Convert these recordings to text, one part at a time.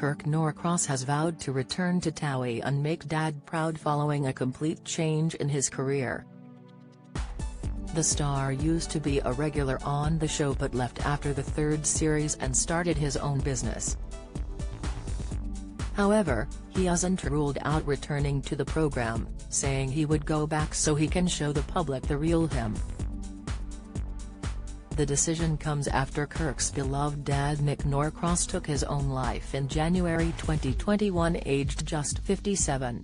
Kirk Norcross has vowed to return to TOWIE and make Dad proud following a complete change in his career. The star used to be a regular on the show but left after the third series and started his own business. However, he hasn't ruled out returning to the program, saying he would go back so he can show the public the real him. The decision comes after Kirk's beloved dad Nick Norcross took his own life in January 2021, aged just 57.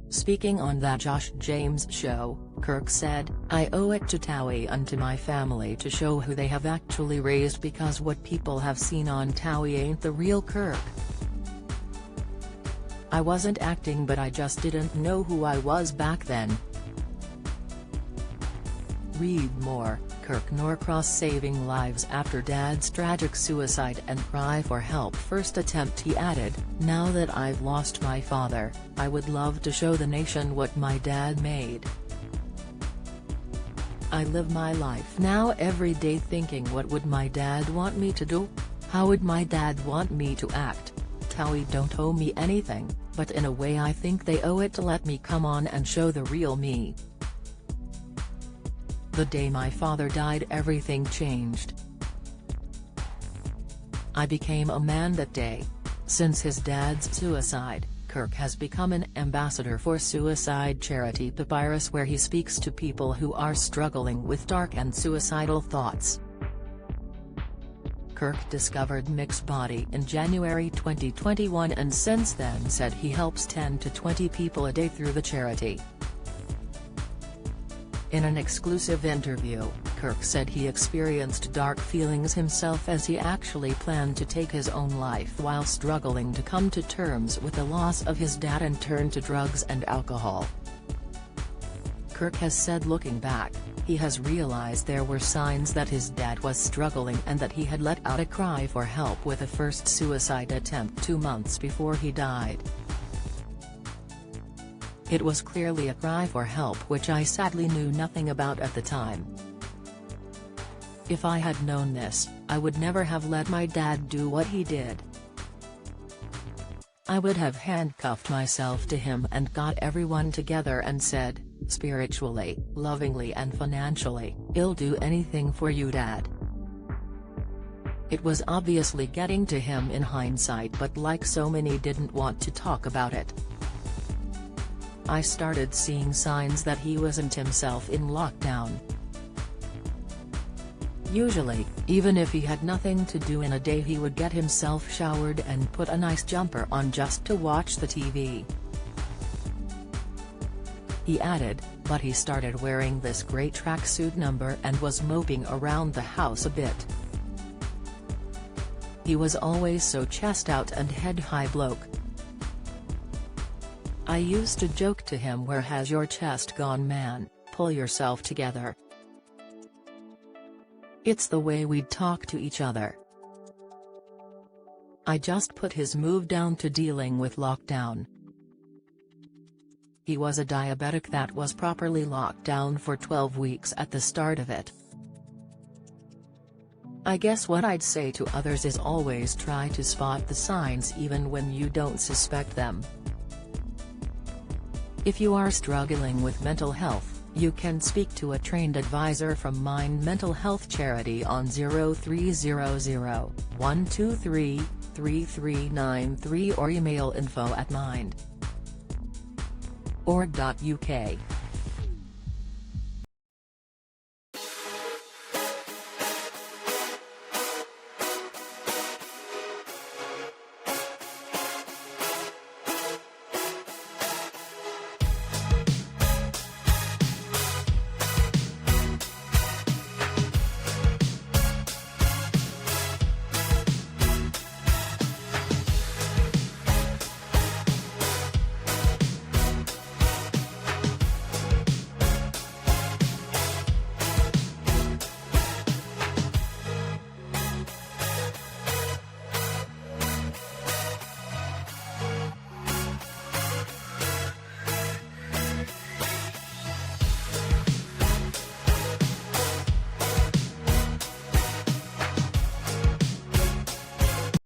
Speaking on The Josh James Show, Kirk said, "I owe it to TOWIE and to my family to show who they have actually raised, because what people have seen on TOWIE ain't the real Kirk. I wasn't acting, but I just didn't know who I was back then." Read more. Kirk Norcross saving lives after dad's tragic suicide and cry for help first attempt. He added, "Now that I've lost my father, I would love to show the nation what my dad made. I live my life now every day thinking, what would my dad want me to do? How would my dad want me to act? TOWIE don't owe me anything, but in a way I think they owe it to let me come on and show the real me. The day my father died, everything changed. I became a man that day. Since his dad's suicide, Kirk has become an ambassador for suicide charity Papyrus, where he speaks to people who are struggling with dark and suicidal thoughts." Kirk discovered Nick's body in January 2021 and since then said he helps 10 to 20 people a day through the charity. In an exclusive interview, Kirk said he experienced dark feelings himself as he actually planned to take his own life while struggling to come to terms with the loss of his dad and turn to drugs and alcohol. Kirk has said looking back, he has realized there were signs that his dad was struggling and that he had let out a cry for help with a first suicide attempt 2 months before he died. "It was clearly a cry for help which I sadly knew nothing about at the time. If I had known this, I would never have let my dad do what he did. I would have handcuffed myself to him and got everyone together and said, spiritually, lovingly and financially, I'll do anything for you, Dad." It was obviously getting to him in hindsight, but like so many didn't want to talk about it. "I started seeing signs that he wasn't himself in lockdown. Usually, even if he had nothing to do in a day, he would get himself showered and put a nice jumper on just to watch the TV." He added, "But he started wearing this gray tracksuit number and was moping around the house a bit. He was always so chest out and head high bloke. I used to joke to him, where has your chest gone, man, pull yourself together. It's the way we'd talk to each other. I just put his move down to dealing with lockdown. He was a diabetic that was properly locked down for 12 weeks at the start of it. I guess what I'd say to others is always try to spot the signs even when you don't suspect them. If you are struggling with mental health, you can speak to a trained advisor from Mind Mental Health Charity on 0300 123 3393 or email info@mind.org.uk.